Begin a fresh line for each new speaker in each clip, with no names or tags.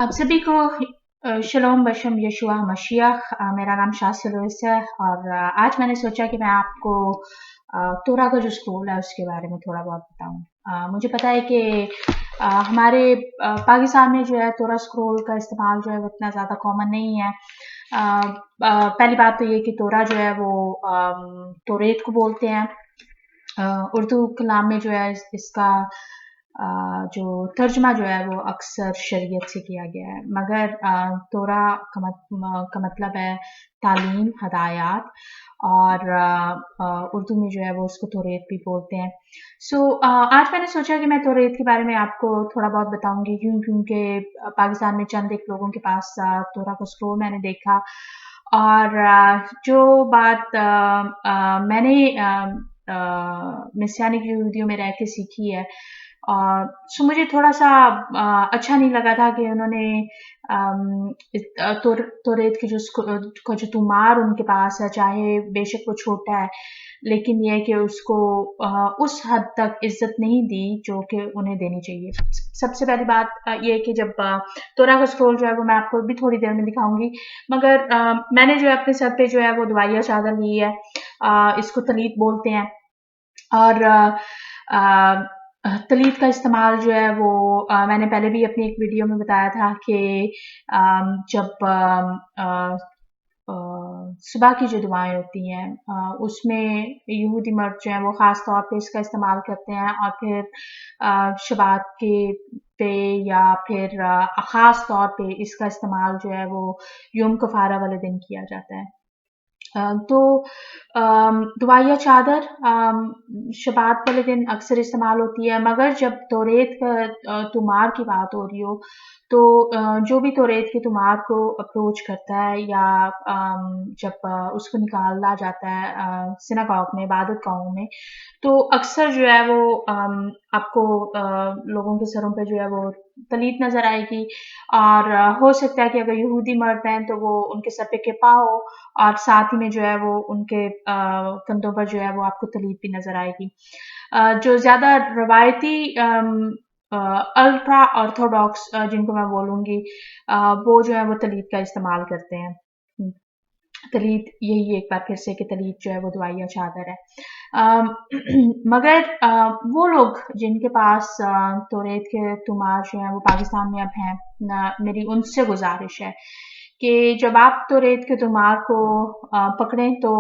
आप सभी को शलोम बशम यशुआ मशीह। मेरा नाम शासिल लुइस है और आज मैंने सोचा कि मैं आपको तोरा का जो स्कूल है उसके बारे में थोड़ा बहुत बताऊं। मुझे पता है कि हमारे पाकिस्तान में जो है तोरा स्क्रोल का इस्तेमाल जो है वो इतना ज़्यादा कॉमन नहीं है। पहली बात तो ये कि तोरा जो है वो तोरेत को बोलते हैं। उर्दू कलाम में जो है इसका जो तर्जमा जो है वो अक्सर शरीयत से किया गया है, मगर तोरा का मतलब है तालीम, हदायत और उर्दू में जो है वो उसको तोरेत भी बोलते हैं। आज मैंने सोचा कि मैं तोरेत के बारे में आपको थोड़ा बहुत बताऊंगी क्योंकि पाकिस्तान में चंद एक लोगों के पास तोरा का स्क्रोल मैंने देखा और जो बात मैंने मिस्यानिक यहूदियों में रह के सीखी है। सो मुझे थोड़ा-सा अच्छा नहीं लगा था कि उन्होंने तोरेत की का जो तुमार उनके पास है, चाहे बेशक वो छोटा है, लेकिन ये है कि उसको उस हद तक इज़्ज़त नहीं दी जो कि उन्हें देनी चाहिए। सबसे पहली बात ये है कि जब तोरा का स्क्रोल जो है वो मैं आपको भी थोड़ी देर में दिखाऊँगी, मगर मैंने जो है अपने सर पे जो है वो दुआइया चादर ली है। इसको तलीत बोलते हैं और तलीत का इस्तेमाल जो है वो मैंने पहले भी अपनी एक वीडियो में बताया था कि जब सुबह की जो दुआएं होती हैं उसमें यहूदी मर्द जो है वो ख़ास तौर पे इसका इस्तेमाल करते हैं और फिर शबात के पे या फिर ख़ास तौर पे इसका इस्तेमाल जो है वो यौम कफ़ारा वाले दिन किया जाता है। तो दुआया चादर शबात वाले दिन अक्सर इस्तेमाल होती है, मगर जब तोरेत का तुमार की बात हो रही हो तो जो भी तोरेत के तुमार को अप्रोच करता है या जब उसको निकाला जाता है सिनागॉग में, इबादत गाहों में, तो अक्सर जो है वो आपको लोगों के सरों पे जो है वो तलीत नज़र आएगी और हो सकता है कि अगर यहूदी मर्द हैं तो वो उनके सर पे किपा हो और साथ ही में जो है वो उनके कंधों पर जो है वो आपको तलीत भी नज़र आएगी। जो ज़्यादा रवायती अल्ट्रा ऑर्थोडॉक्स जिनको मैं बोलूँगी वो जो है वो तलीत का इस्तेमाल करते हैं। तलीत यही एक बार फिर से कि तलीत जो है वो दुआया चादर है। मगर वो लोग जिनके पास तोरेत के तुमार जो हैं वो पाकिस्तान में अब हैं, मेरी उनसे गुज़ारिश है कि जब आप तोरेत के तुमार को पकड़ें तो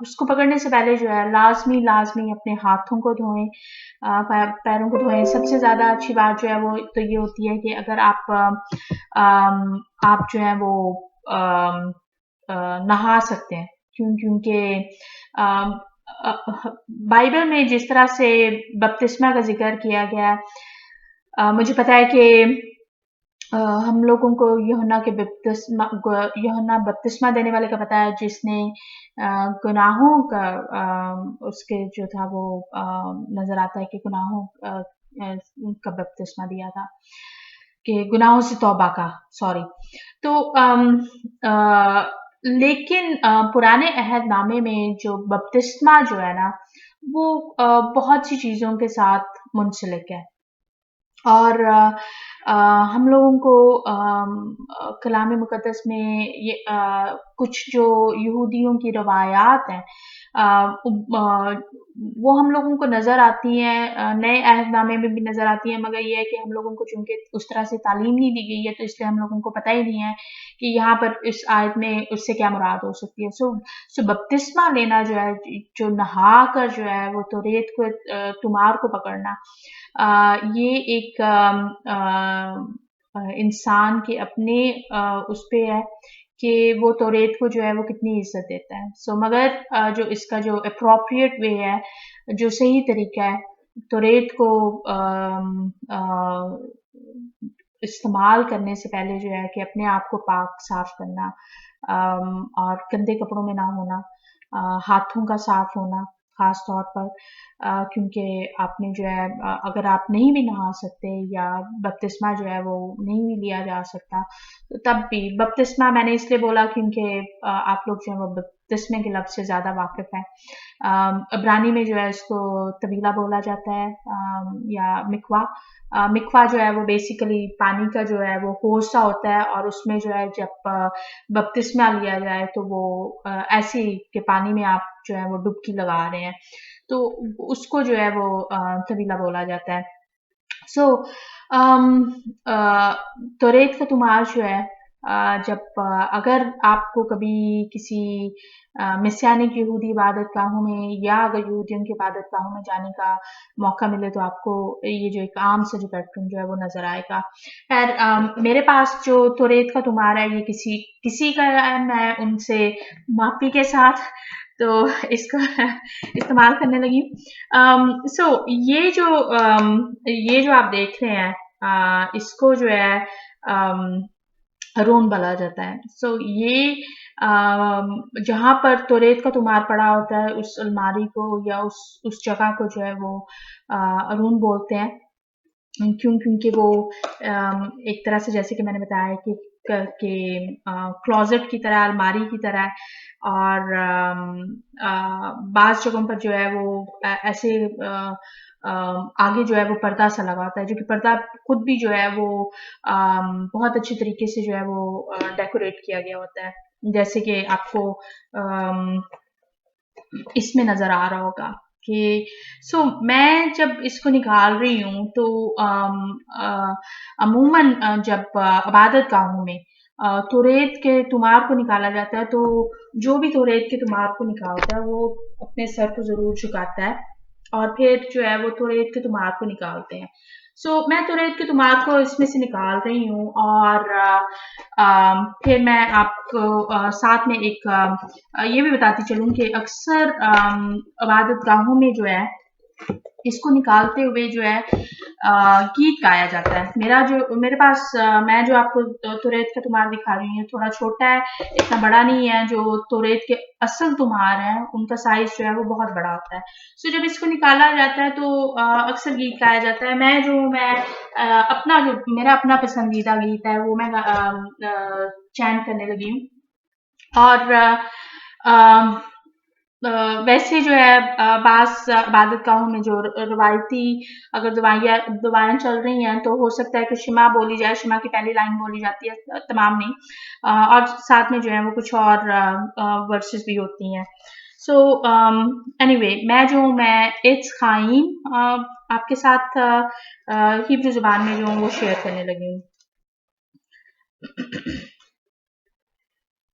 उसको पकड़ने से पहले जो है लाज़मी अपने हाथों को धोएँ, पैरों को धोएँ। सबसे ज़्यादा अच्छी बात जो है वो तो ये होती है कि अगर आप जो है वो अम नहा सकते हैं क्योंकि बाइबल में जिस तरह से बपतिस्मा का जिक्र किया गया है, मुझे पता है कि हम लोगों को यूहन्ना बपतिस्मा देने वाले का पता है जिसने गुनाहों का उसके जो था वो नजर आता है कि गुनाहों का बपतिस्मा दिया था कि गुनाहों से तौबा का सॉरी। तो लेकिन पुराने अहदनामे में जो बपतिस्मा जो है ना वो बहुत सी चीज़ों के साथ मुंसलिक है और हम लोगों को कलाम मुक़द्दस में ये कुछ जो यहूदियों की रवायात हैं वो हम लोगों को नज़र आती हैं, नए अहदनामे में भी नज़र आती हैं, मगर ये है कि हम लोगों को चूँकि उस तरह से तालीम नहीं दी गई है तो इसलिए हम लोगों को पता ही नहीं है कि यहाँ पर इस आयत में उससे क्या मुराद हो सकती है। सो बपतिस्मा लेना जो है, जो नहा कर जो है वो तोरेत को तुमार को पकड़ना, ये एक इंसान के अपने उस पे है कि वो तोरेत को जो है वो कितनी इज्जत देता है। मगर जो इसका जो एप्रोप्रिएट वे है, जो सही तरीका है तोरेत को इस्तेमाल करने से पहले जो है कि अपने आप को पाक साफ करना और गंदे कपड़ों में ना होना, हाथों का साफ होना खास तौर पर, क्योंकि आपने जो है अगर आप नहीं भी नहा सकते या बपतिस्मा जो है वो नहीं भी लिया जा सकता तो तब भी बपतिस्मा मैंने इसलिए बोला क्योंकि आप लोग जो है वो बपतिस्मे के लफ्ज़ से ज़्यादा वाकिफ़ हैं। इब्रानी में जो है इसको तवीला बोला जाता है या मिकवा। मिकवा जो है वो बेसिकली पानी का जो है वो होज़ सा होता है और उसमें जो है जब बपतिस्मा लिया जाए तो वो ऐसे ही कि पानी में आप जो है वो डुबकी लगा रहे हैं, तो उसको जो है वो तवीला बोला जाता है। सो तोरेत का तुमार जो है जब अगर आपको कभी किसी मिस्यानिक यहूदी इबादतगाहों में या अगर यहूदियों की इबादतगाहों में जाने का मौका मिले तो आपको ये जो एक आम सा जो पैटर्न जो है वो नज़र आएगा। खैर मेरे पास जो तोरेत का तुमार है ये किसी का है, मैं उनसे माफ़ी के साथ तो इसको इस्तेमाल करने लगी। सो ये जो आप देख रहे हैं इसको जो है रोन बोला जाता है। सो ये जहाँ पर तोरेत का तुमार पड़ा होता है उस अलमारी को या उस जगह को जो है वो अरून बोलते हैं। क्योंकि वो एक तरह से जैसे कि मैंने बताया कि क्लोजेट की तरह, अलमारी की तरह है और बाज़ जगहों पर जो है वो ऐसे आगे जो है वो पर्दा सा लगा होता है, जो कि पर्दा खुद भी जो है वो बहुत अच्छे तरीके से जो है वो डेकोरेट किया गया होता है। जैसे कि आपको इसमें नज़र आ रहा होगा कि मैं जब इसको निकाल रही हूँ तो अमूमन जब इबादतगाहों में तोरेत के तुमार को निकाला जाता है तो जो भी तोरेत के तुमार को निकालता है वो अपने सर को ज़रूर झुकाता है और फिर जो है वो तोरेत के तुमार को निकालते हैं। मैं तोरेत के तुमार को इसमें से निकाल रही हूँ और फिर मैं आपको साथ में एक ये भी बताती चलूँ कि अक्सर इबादतगाहों में जो है इसको निकालते हुए जो है गीत गाया जाता है। मेरे पास मैं जो आपको तोरेत का तुमार दिखा रही हूँ थोड़ा छोटा है, इतना बड़ा नहीं है। जो तोरेत के असल तुमार हैं उनका साइज़ जो है वो बहुत बड़ा होता है। जब इसको निकाला जाता है तो अक्सर गीत गाया जाता है। मेरा अपना पसंदीदा गीत है वो मैं चैंट करने लगी हूँ और वैसे जो है बाज़ इबादतगाहों में जो रवायती अगर दुआएँ चल रही हैं तो हो सकता है कि शिमा बोली जाए, शिमा की पहली लाइन बोली जाती है, तमाम नहीं और साथ में जो है वो कुछ और वर्सेस भी होती हैं। एनीवे मैं इट्स खाइम आपके साथ हिब्रू ज़ुबान में जो हूँ वो शेयर करने लगी हूँ।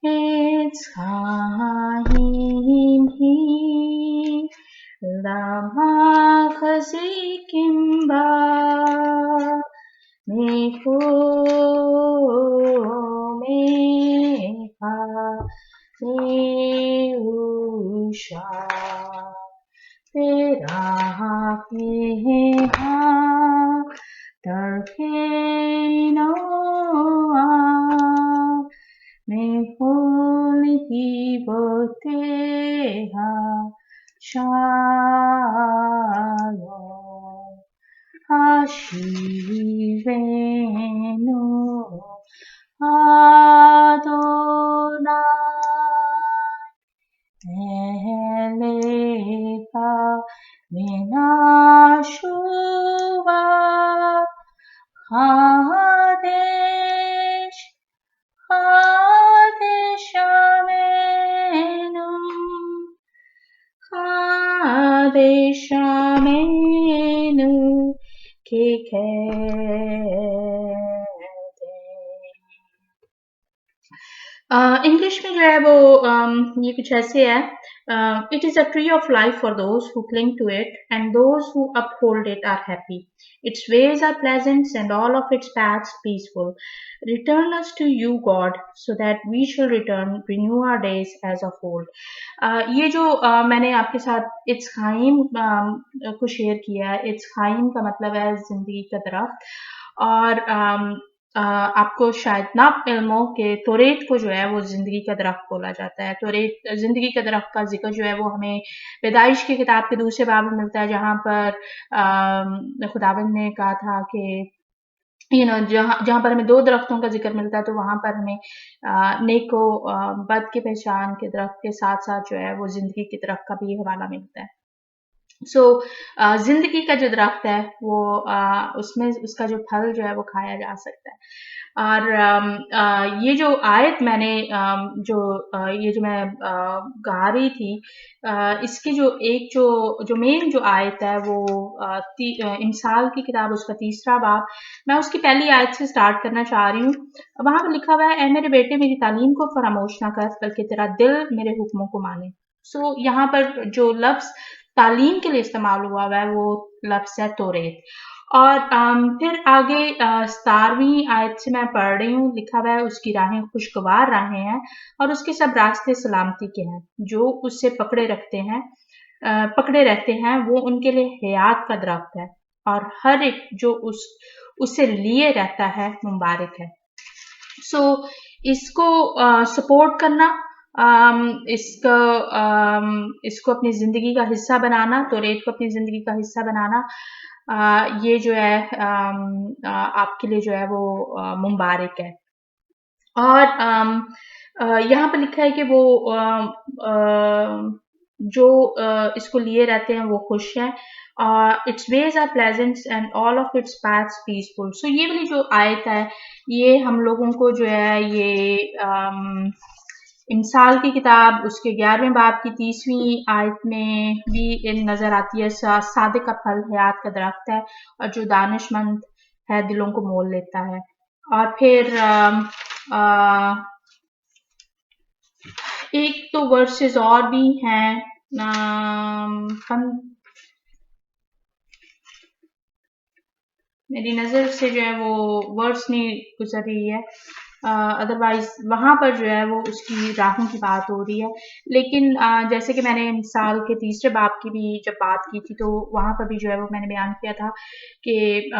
It's Chaim hi lama chazikim ba mecha meusha terachneha darkei Noah Meholi Divoteha Shalom Hashivenu Adonai Elecha Menashuva Kadesh Kadesh Amenu Kadesh Amenu English में जो है वो ये कुछ ऐसे है it is a tree of life for those who cling to it and those who uphold it are happy its ways are pleasant and all of its paths peaceful return us to you God so that we shall renew our days as of old ये जो मैंने आपके साथ it's खाइम को share किया है it's खाइम का मतलब है जिंदगी का दरख्त और आपको शायद ना इल्म हो कि तोरेत को जो है वो ज़िंदगी का दरख्त बोला जाता है। तोरेत ज़िंदगी का दरख्त का ज़िक्र जो है वो हमें पैदाइश की किताब के दूसरे बाब में मिलता है जहाँ पर खुदावंद ने कहा था कि जहाँ जहाँ पर हमें 2 दरख्तों का ज़िक्र मिलता है, तो वहाँ पर हमें नेक व बद की पहचान के दरख्त के साथ-साथ जो है वो ज़िंदगी के दरख्त का भी हवाला मिलता है। सो ज़िंदगी का जो दरख्त है वो उसमें उसका जो फल जो है वो खाया जा सकता है। और ये जो आयत मैंने ये जो मैं गा रही थी, इसकी जो एक जो मेन जो आयत है वो इमसाल की किताब उसका तीसरा बाब, मैं उसकी पहली आयत से स्टार्ट करना चाह रही हूँ। वहाँ पर लिखा हुआ है, "ऐ मेरे बेटे मेरी तालीम को फरामोश ना कर, बल्कि तेरा दिल मेरे हुक्मों को माने।" सो यहाँ पर जो लफ्ज़ तालीम के लिए इस्तेमाल हुआ है वो लफ्ज़ है तौरेत। और फिर आगे 17वीं आयत से मैं पढ़ रही हूँ, लिखा हुआ है, उसकी राहें खुशगवार राहें हैं और उसके सब रास्ते सलामती के हैं। जो उससे पकड़े रहते हैं वो उनके लिए हयात का दरख्त है और हर एक जो उससे लिए रहता है मुबारक है। सो इसको सपोर्ट करना, इसको अपनी ज़िंदगी का हिस्सा बनाना, तौरेत को अपनी ज़िंदगी का हिस्सा बनाना, ये जो है आपके लिए जो है वो मुबारक है। और यहाँ पर लिखा है कि वो जो इसको लिए रहते हैं वो खुश हैं। Its ways are pleasant and all of its paths peaceful. So ये वाली जो आयत है, ये हम लोगों को जो है ये इमसाल की किताब उसके 11वें बाब की 30वीं आयत में भी नजर आती है। सादिक का फल हयात का दरख्त है और जो दानिशमंद है दिलों को मोल लेता है। और फिर एक तो वर्सेस और भी हैं, मेरी नज़र से जो है वो वर्ड्स नहीं गुजर रही है, अदरवाइज वहाँ पर जो है वो उसकी राहों की बात हो रही है। लेकिन जैसे कि मैंने मिसाल के तीसरे बाब की भी जब बात की थी, तो वहाँ पर भी जो है वो मैंने बयान किया था कि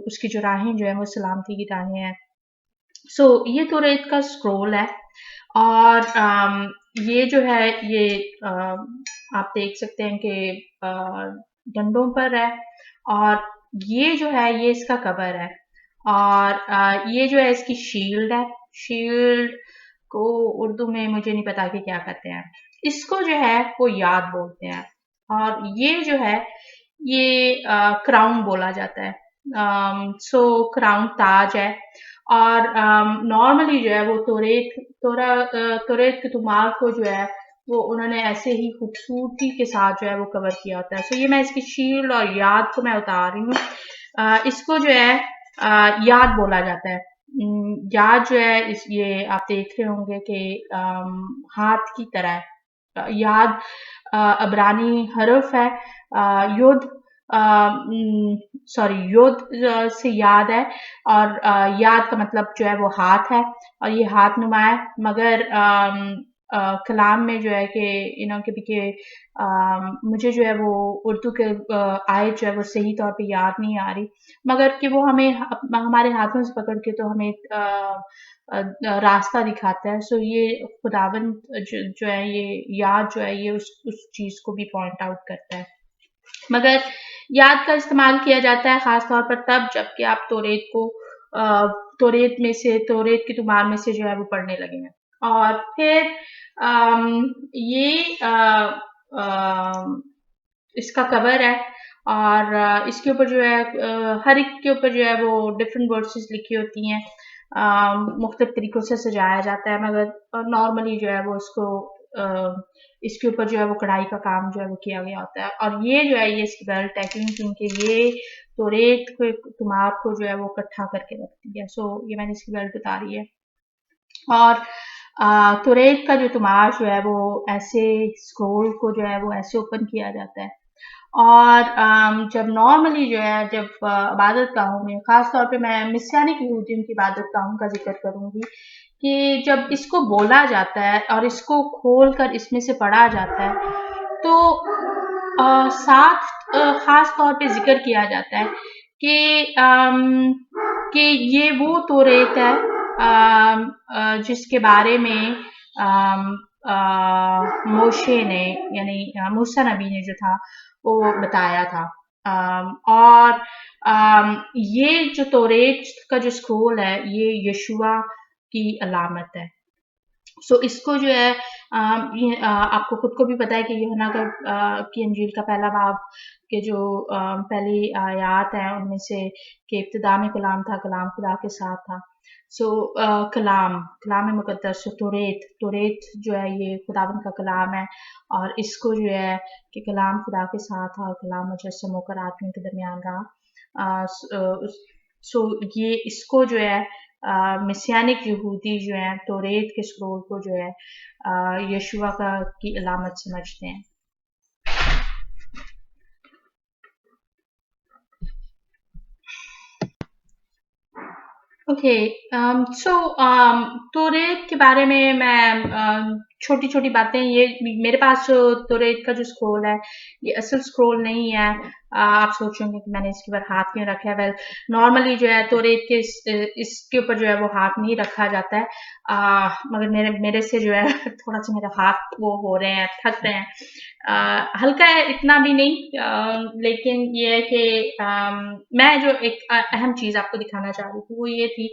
उसकी जो राहें जो है वो सलामती की राहें हैं। सो ये तो रेत का स्क्रोल है और ये जो है ये आप देख सकते हैं कि डंडों पर है और ये जो है ये इसका कवर है और ये जो है इसकी शील्ड है। शील्ड को उर्दू में मुझे नहीं पता कि क्या कहते हैं। इसको जो है वो याद बोलते हैं और ये जो है ये क्राउन बोला जाता है। सो क्राउन ताज है और नॉर्मली जो है वो तोरेत के तुमार को जो है वो उन्होंने ऐसे ही खूबसूरती के साथ जो है वो कवर किया होता है। सो ये मैं इसकी शील्ड और याद को मैं उतार रही हूँ। इसको जो है याद बोला जाता है। याद जो है ये आप देख रहे होंगे कि हाथ की तरह है। याद अबरानी हरफ है। युद्ध सॉरी युद्ध से याद है और याद का मतलब जो है वो हाथ है और ये हाथ नुमा है। मगर कलाम में जो है कि मुझे जो है वो उर्दू के आयत जो है वो सही तौर पे याद नहीं आ रही, मगर कि वो हमें हमारे हाथों से पकड़ के तो हमें रास्ता दिखाता है। सो ये खुदावंद जो है ये याद जो है ये उस चीज़ को भी पॉइंट आउट करता है। मगर याद का इस्तेमाल किया जाता है ख़ास तौर पर तब जबकि आप तौरेत की तुमार में से जो है वो पढ़ने लगे हैं। और फिर ये इसका कवर है और इसके ऊपर जो है हर एक के ऊपर जो है वो डिफरेंट वर्सेस लिखी होती हैं। मुख्तलिफ तरीकों से सजाया जाता है, मगर नॉर्मली जो है वो इसके ऊपर जो है वो कढ़ाई का काम जो है वो किया गया होता है। और ये जो है ये इसकी बेल्ट है क्योंकि ये तौरेत को तुमार को जो है वो इकट्ठा करके रखती है। सो ये मैंने इसकी बेल्ट उतारी है। और तौरेत का जो तुमार जो है वो ऐसे स्क्रोल को जो है वो ऐसे ओपन किया जाता है और जब नॉर्मली जो है जब इबादत गाहों में ख़ास तौर पे मैं मिस्यानिक यहूदियों की इबादत गाहों का ज़िक्र करूँगी कि जब इसको बोला जाता है और इसको खोल कर इसमें से पढ़ा जाता है, तो साथ ख़ास तौर पे ज़िक्र किया जाता है कि कि ये वो तौरेत है जिसके बारे में मोशे ने यानी मूसा नबी ने जो था वो बताया था। और ये जो तौरेत का जो स्क्रोल है ये यशुआ की अलामत है। सो इसको जो है आपको खुद को भी पता है कि यूहन्ना की इंजील का पहला बाब के जो पहली आयात है उनमें से कि इब्तिदा में कलाम था, कलाम खुदा के साथ था। सो कलाम मुकद्दस तौरेत जो है ये खुदावंद का कलाम है और इसको जो है कि कलाम खुदा के साथ था और कलाम मुजस्सम होकर आदमियों के दरमियान रहा। सो ये इसको जो है मिसियानिक यहूदी जो है तौरेत के स्क्रोल को जो है यशुआ की अलामत समझते हैं। ओके सो तौरेत के बारे में मैं छोटी छोटी बातें ये मेरे पास जो तौरेत का जो स्क्रोल है ये असल स्क्रोल नहीं है। आप सोचेंगे कि मैंने इसके ऊपर हाथ क्यों रखा है। वेल नॉर्मली जो है तौरेत के इसके ऊपर जो है वो हाथ नहीं रखा जाता है। मगर मेरे से जो है थोड़ा सा मेरा हाथ वो हो रहे हैं, थक रहे हैं। हल्का है इतना भी नहीं, लेकिन ये है कि मैं जो एक अहम चीज आपको दिखाना चाह रही थी वो ये थी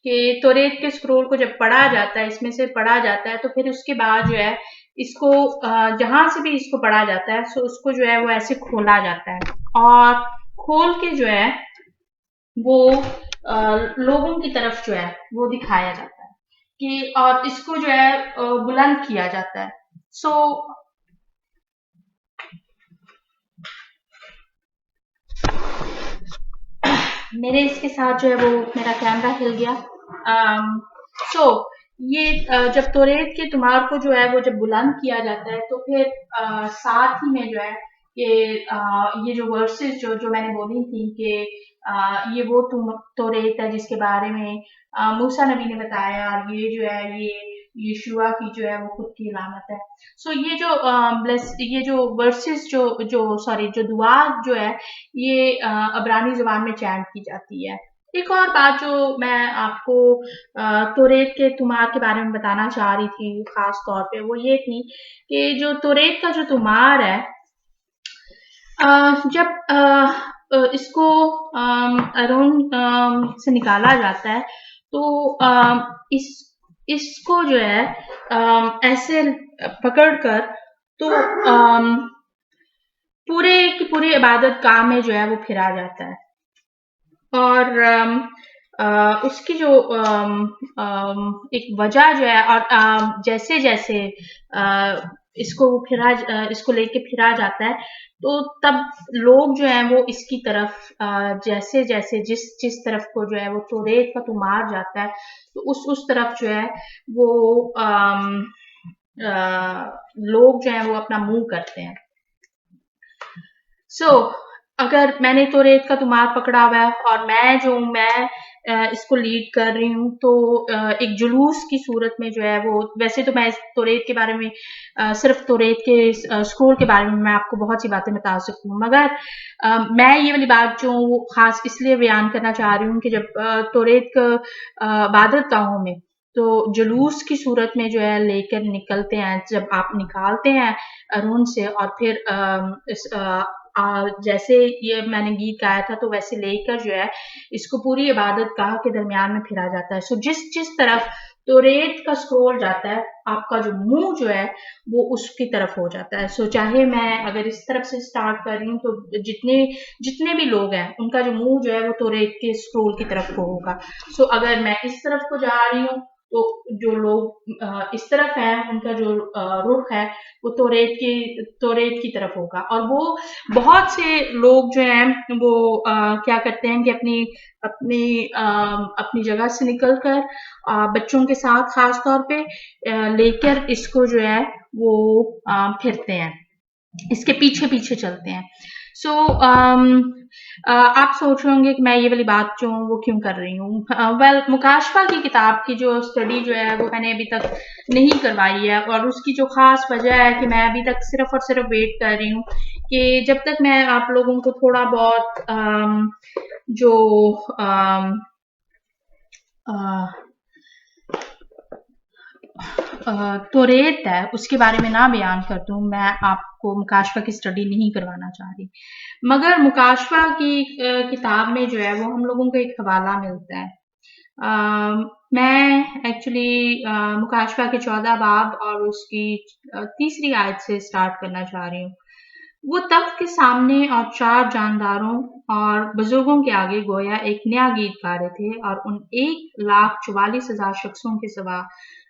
कि तौरेत के स्क्रोल को जब पढ़ा जाता है, इसमें से पढ़ा जाता है तो फिर उसके बाद जो है इसको जहां से भी इसको पढ़ा जाता है सो उसको जो है वो ऐसे खोला जाता है और खोल के जो है वो लोगों की तरफ जो है वो दिखाया जाता है कि और इसको जो है बुलंद किया जाता है। सो मेरे इसके साथ जो है वो मेरा कैमरा हिल गया। सो ये जब तौरेत के तुमार को जो है वो जब बुलंद किया जाता है तो फिर साथ ही में जो है कि ये जो वर्सेस जो मैंने बोली थी कि ये वो तौरेत है जिसके बारे में मूसा नबी ने बताया और ये जो है ये यीशुआ की जो है वो खुद की अलामत है। सो ये जो वर्सेस जो सॉरी जो दुआ जो है ये अब्रानी ज़ुबान में चैंट की जाती है। एक और बात जो मैं आपको तौरेत के तुमार के बारे में बताना चाह रही थी ख़ास तौर पे वो ये थी कि जो तौरेत का जो तुमार है जब इसको अरून से निकाला जाता है तो इस इसको जो है ऐसे पकड़कर तो पूरे की पूरी इबादत गाह में जो है वो फिरा जाता है और उसकी जो एक वजह जो है और जैसे जैसे इसको लेके फिरा जाता है तो तब लोग जो है वो इसकी तरफ जैसे जैसे जिस तरफ को जो है वो तौरेत का तुमार जाता है तो उस तरफ जो है वो लोग जो है वो अपना मुंह करते हैं। अगर मैंने तौरेत का तुमार पकड़ा हुआ है और मैं इसको लीड कर रही हूँ तो एक जुलूस की सूरत में जो है वो वैसे तो मैं इस तौरेत के बारे में सिर्फ तौरेत के स्क्रोल के बारे में मैं आपको बहुत सी बातें बता सकती हूँ मगर मैं ये वाली बात जो वो खास इसलिए बयान करना चाह रही हूँ कि जब तौरेत इबादत गाहों में तो जुलूस की सूरत में जो है लेकर निकलते हैं जब आप निकालते हैं अरून से और फिर जैसे ये मैंने गीत गाया था तो वैसे लेकर जो है इसको पूरी इबादत गाह के दरमियान में फिरा जाता है। सो जिस जिस तरफ तौरेत का स्क्रोल जाता है आपका जो मुंह जो है वो उसकी तरफ हो जाता है। सो चाहे मैं अगर इस तरफ से स्टार्ट कर रही हूँ तो जितने जितने भी लोग हैं उनका जो मुंह जो है वो तौरेत के स्क्रोल की तरफ को होगा। सो अगर मैं इस तरफ को जा रही हूँ तो जो लोग इस तरफ हैं उनका जो रुख है वो तौरेत की तरफ होगा और वो बहुत से लोग जो हैं वो क्या करते हैं कि अपनी अपनी जगह से निकलकर बच्चों के साथ खास तौर पे लेकर इसको जो है वो फिरते हैं, इसके पीछे पीछे चलते हैं। सो आप सोच रहे होंगे कि मैं ये वाली बात जो हूँ वो क्यों कर रही हूँ। वेल मुकाशफा की किताब की जो स्टडी जो है वो मैंने अभी तक नहीं करवाई है और उसकी जो खास वजह है कि मैं अभी तक सिर्फ और सिर्फ वेट कर रही हूँ कि जब तक मैं आप लोगों को थोड़ा बहुत जो तोरेत है उसके बारे में ना बयान कर दूं, मैं आपको मुकाशवा की स्टडी नहीं करवाना चाह रही, मगर मुकाशवा की किताब में जो है वो हम लोगों को एक हवाला मिलता है। मैं एक्चुअली मुकाशवा के 14 बाब और उसकी तीसरी आयत से स्टार्ट करना चाह रही हूँ। वो तख्त के सामने और 4 जानदारों और बुजुर्गों के आगे गोया एक नया गीत गा रहे थे और उन 1,44,000 शख्सों के सिवा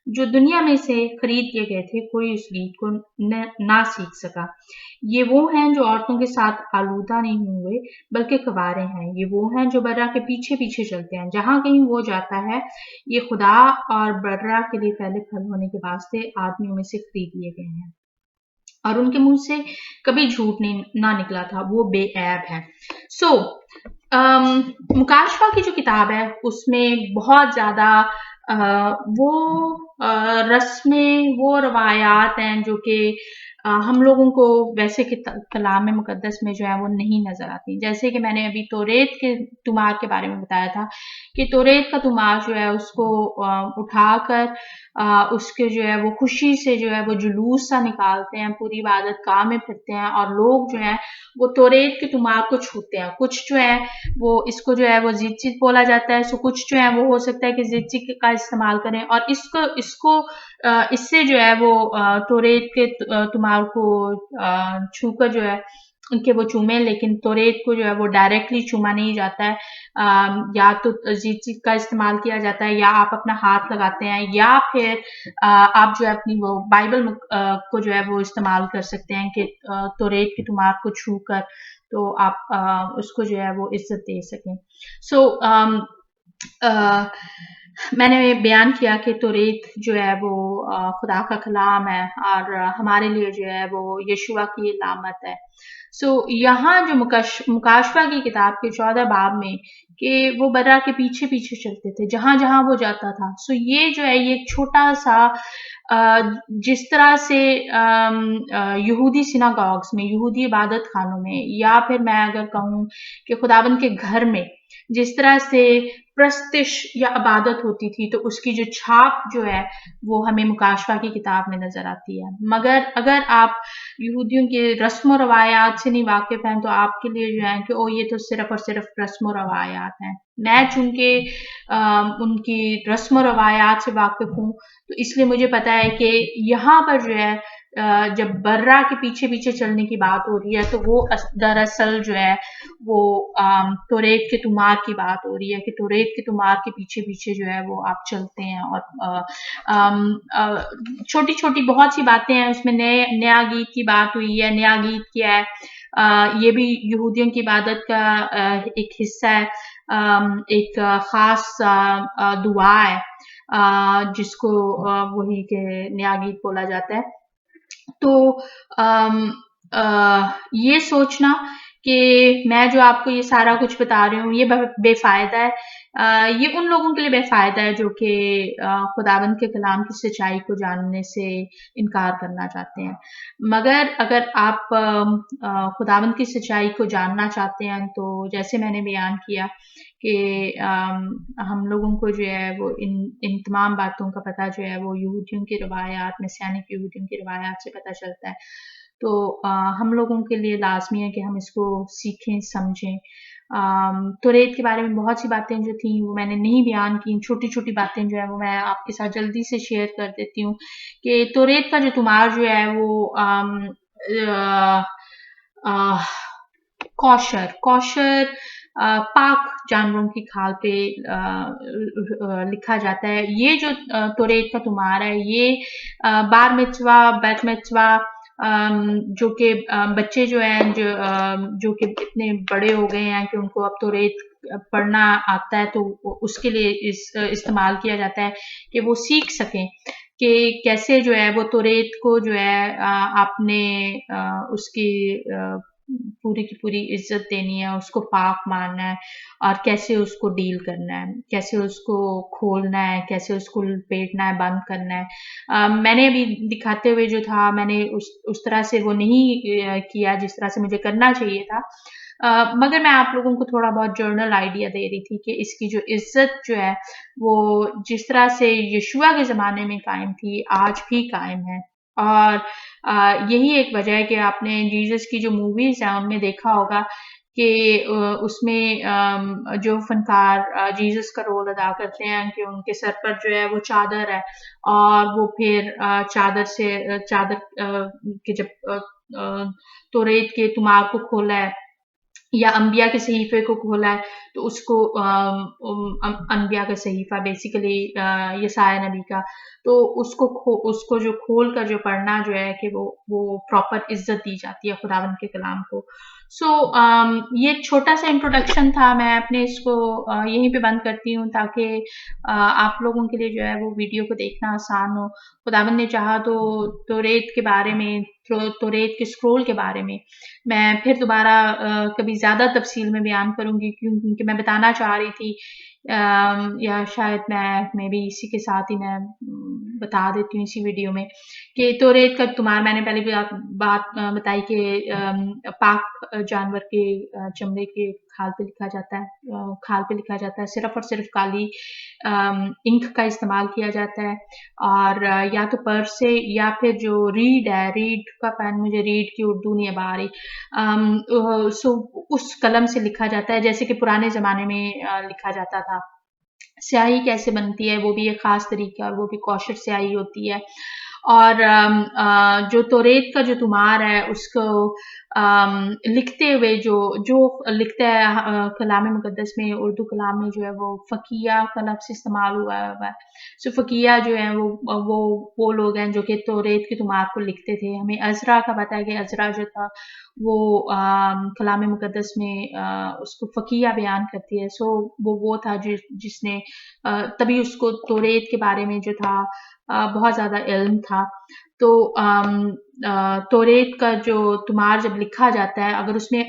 जो दुनिया में से खरीद किए गए थे, कोई उस गीत को ना सीख सका। ये वो हैं जो औरतों के साथ आलूदा नहीं हुए, बल्कि कवारे हैं। ये वो हैं जो बर्रा के पीछे-पीछे चलते हैं। जहाँ कहीं वो जाता है, ये खुदा और बर्रा के लिए पहले फल होने के वास्ते आदमियों में से खरीद लिए गए हैं। और उनके मुंह से कभी झूठ नहीं ना निकला था, वो बेऐब है। सो मुकाशवा की जो किताब है उसमें बहुत ज्यादा वो रस्में, वो रवायात हैं जो कि हम लोगों को वैसे कि कलाम मुकद्दस में जो है वो नहीं नजर आती। जैसे कि मैंने अभी तोरेत के तुमार के बारे में बताया था कि तोरेत का तुमार जो है उसको उठाकर उसके जो है वो खुशी से जो है वो जुलूस सा निकालते हैं, पूरी इबादत गाह में फिरते हैं और लोग जो हैं वो तोरेत के तुमार को छूते हैं। कुछ जो है वो इसको जो है वो जित बोला जाता है, सो कुछ जो है वो हो सकता है कि जित का इस्तेमाल करें और इसको इसको इससे जो है वो तोरेत के तुमार को छूकर जो है उनके वो चूमे, लेकिन तोरेत को जो है वो डायरेक्टली चूमा नहीं जाता है। या तो जीत का इस्तेमाल किया जाता है या आप अपना हाथ लगाते हैं या फिर आप जो है अपनी वो बाइबल को जो है वो इस्तेमाल कर सकते हैं कि तोरेत की तुमार को छू कर तो आप उसको जो है वो इज्जत दे सकें। सो मैंने बयान किया कि तोरेत जो है वो खुदा का कलाम है और हमारे लिए जो है वो यशुआ की लामत है। सो यहाँ जो मुकाशवा की किताब के 14 बाब में कि वो बर्रा के पीछे पीछे चलते थे जहां जहां वो जाता था। सो ये जो है ये एक छोटा सा जिस तरह से यहूदी सिनागॉग्स में, यहूदी इबादत खानों में या फिर मैं अगर कहूँ कि खुदाबंद के घर में जिस तरह से प्रस्तिश या इबादत होती थी, तो उसकी जो छाप जो है वो हमें मुकाशवा की किताब में नजर आती है। मगर अगर आप यहूदियों के रस्म और रवायात से नहीं वाकिफ हैं तो आपके लिए जो है कि ओ ये तो सिर्फ और सिर्फ रस्म और रवायात हैं। मैं चूंकि उनकी रस्म और रवायात से वाकिफ हूँ तो इसलिए मुझे पता है कि यहाँ पर जो है जब बर्रा के पीछे पीछे चलने की बात हो रही है तो वो दरअसल जो है वो तोरेत के तुमार की बात हो रही है कि तोरेत के तुमार के पीछे पीछे जो है वो आप चलते हैं और छोटी छोटी बहुत सी बातें हैं उसमें। नया गीत की बात हुई है। नया गीत क्या है? ये भी यहूदियों की इबादत का एक हिस्सा है। एक खास दुआ है जिसको वही के नया गीत बोला जाता है। तो ये सोचना कि मैं जो आपको ये सारा कुछ बता रही हूँ ये बेफायदा है। ये उन लोगों के लिए बेफायदा है जो कि खुदाबंद के कलाम की सच्चाई को जानने से इनकार करना चाहते हैं। मगर अगर आप खुदाबंद की सच्चाई को जानना चाहते हैं तो जैसे मैंने बयान किया कि हम लोगों को जो है वो इन तमाम बातों का पता जो है वो यहूदियों की रवायात, मसीहानिक यहूदियों की रवायात से पता चलता है। तो हम लोगों के लिए लाजमी है कि हम इसको सीखें, समझें। तोरेत के बारे में बहुत सी बातें जो थी वो मैंने नहीं बयान की। छोटी-छोटी बातें जो है वो मैं आपके साथ जल्दी से शेयर कर देती हूँ कि तोरेत का जो तुमार जो है वो अ, अ, कौशर पाक जानवरों की खाल पे लिखा जाता है। ये जो तोरेत का तुमार है ये बार मिtzवा, बैत मिtzवा जो कि बच्चे जो हैं जो कि इतने बड़े हो गए हैं कि उनको अब तोरेत पढ़ना आता है तो उसके लिए इस्तेमाल किया जाता है कि वो सीख सकें कि कैसे जो है वो तोरेत को जो है आपने उसकी पूरी की पूरी इज्जत देनी है, उसको पाक मानना है और कैसे उसको डील करना है, कैसे उसको खोलना है, कैसे उसको लपेटना है, बंद करना है। मैंने अभी दिखाते हुए जो था मैंने उस तरह से वो नहीं किया जिस तरह से मुझे करना चाहिए था। मगर मैं आप लोगों को थोड़ा बहुत जर्नल आइडिया दे रही थी कि इसकी जो इज्जत जो है वो जिस तरह से यीशुआ के ज़माने में कायम थी, आज भी कायम है। और यही एक वजह है कि आपने जीसस की जो मूवीज़ हैं उनमें देखा होगा कि उसमें जो फ़नकार जीसस का रोल अदा करते हैं कि उनके सर पर जो है वो चादर है और वो फिर चादर के जब तौरेत के तुमार को खोला है या अंबिया के सहीफे को खोला है तो उसको अंबिया का सहीफा बेसिकली यसाया नबी का तो उसको जो खोल कर जो पढ़ना जो है कि वो प्रॉपर इज्जत दी जाती है खुदावंद के कलाम को। सो ये एक छोटा सा इंट्रोडक्शन था। मैं अपने इसको यहीं पे बंद करती हूँ ताकि आप लोगों के लिए जो है वो वीडियो को देखना आसान हो। खुदावंद ने चाहा तो रेत के बारे में तो रेत के स्क्रोल के बारे में मैं फिर दोबारा कभी ज़्यादा तफ़सील में बयान करूँगी क्योंकि मैं बताना चाह रही थी या शायद मैं भी इसी के साथ ही मैं बता देती हूँ इसी वीडियो में कि तौरेत का तुम्हारा मैंने पहले भी बात बताई कि पाक जानवर के चमड़े के खाल पे लिखा जाता है खाल पे लिखा जाता है सिर्फ और सिर्फ काली इंक का इस्तेमाल किया जाता है और या तो पर्स से या फिर जो रीड का पेन मुझे रीड की उर्दू नहीं अब आ रही सो उस कलम से लिखा जाता है जैसे कि पुराने ज़माने में लिखा जाता था। स्याही कैसे बनती है वो भी एक ख़ास तरीका और वो भी कौशर स्याही होती है और जो तौरेत का जो तुमार है उसको लिखते हुए जो लिखता है कलाम मुक़द्दस में उर्दू कलाम में जो है वो फ़कीया का लफ्ज़ इस्तेमाल हुआ है। सो फ़कीया जो है वो लोग हैं जो कि तौरेत के तुमार को लिखते थे। हमें अज़रा का पता है कि अज़रा जो था वो कलाम मुक़द्दस में उसको फ़कीया बयान करती है। सो वो था जिसने तभी उसको तौरेत के बारे में जो था बहुत ज़्यादा इल्म था। तो तौरेत का जो तुमार जब लिखा जाता है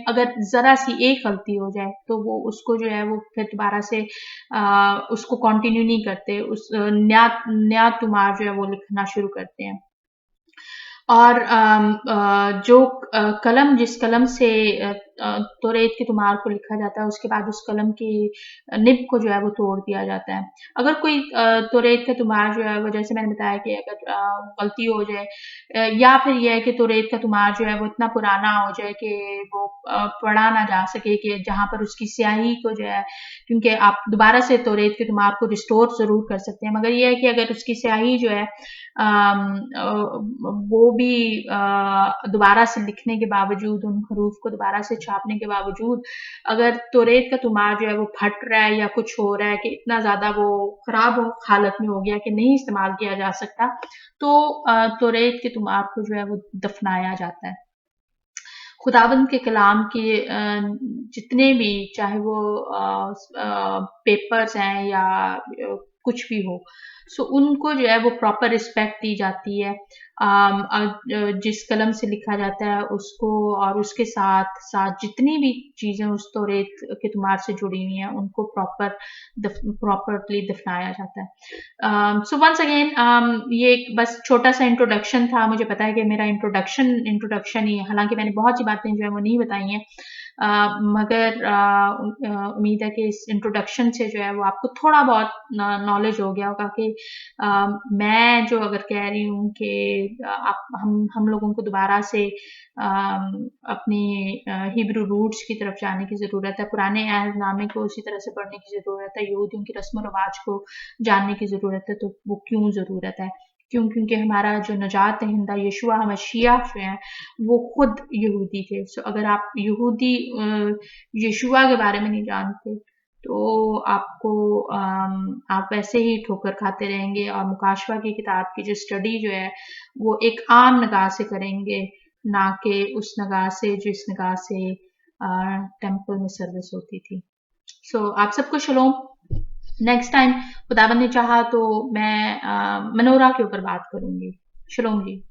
अगर ज़रा सी एक गलती हो जाए तो वो उसको जो है वो फिर दोबारा से उसको कंटिन्यू नहीं करते उस नया तुमार जो है वो लिखना शुरू करते हैं। और जो कलम जिस कलम से तौरेत के तुमार को लिखा जाता है उसके बाद उस कलम की निब को जो है वो तोड़ दिया जाता है। अगर कोई तौरेत का तुमार जो है वो जैसे मैंने बताया कि अगर गलती हो जाए या फिर ये है कि तौरेत का तुमार जो है वो इतना पुराना हो जाए कि वो पढ़ा ना जा सके कि जहाँ पर उसकी स्याही को जो है क्योंकि आप दोबारा से तौरेत के तुमार को रिस्टोर ज़रूर कर सकते हैं मगर ये है कि अगर उसकी स्याही जो है वो भी दोबारा से लिखने के बावजूद उन हरूफ को दोबारा से छापने के बावजूद अगर तौरेत का तुमार जो है वो फट रहा है या कुछ हो रहा है कि इतना ज़्यादा वो ख़राब हालत में हो गया कि नहीं इस्तेमाल किया जा सकता तो तौरेत के तुमार को जो है वो दफनाया जाता है। खुदावंद के कलाम के जितने भी चाहे वो पेपर्स हैं या कुछ भी हो सो उनको जो है वो प्रॉपर रिस्पेक्ट दी जाती है जिस कलम से लिखा जाता है उसको और उसके साथ साथ जितनी भी चीज़ें उस तौरेत के तुमार से जुड़ी हुई हैं उनको प्रॉपरली दफनाया जाता है। सो वंस अगेन ये एक बस छोटा सा इंट्रोडक्शन था। मुझे पता है कि मेरा इंट्रोडक्शन ही है हालांकि मैंने बहुत सी बातें जो है वो नहीं बताई हैं मगर उम्मीद है कि इस इंट्रोडक्शन से जो है वो आपको थोड़ा बहुत नॉलेज हो गया होगा कि मैं जो अगर कह रही हूँ कि आप हम लोगों को दोबारा से अपनी हिब्रू रूट्स की तरफ जाने की ज़रूरत है पुराने अहदनामे को उसी तरह से पढ़ने की ज़रूरत है यहूदियों की रस्म रवाज को जानने की ज़रूरत है तो वो क्यों ज़रूरत है क्योंकि हमारा जो नजात दहिंदा यीशुआ मसीह जो है वो खुद यहूदी थे। सो अगर आप यहूदी यीशुआ के बारे में नहीं जानते तो आपको आप वैसे ही ठोकर खाते रहेंगे और मुकाशवा की किताब की जो स्टडी जो है वो एक आम निगाह से करेंगे ना कि उस निगाह से जिस निगाह से टेंपल में सर्विस होती थी। सो आप सबको शलोम। नेक्स्ट टाइम खुदावन ने चाहा तो मैं मनोरा के ऊपर बात करूंगी। शलोम जी।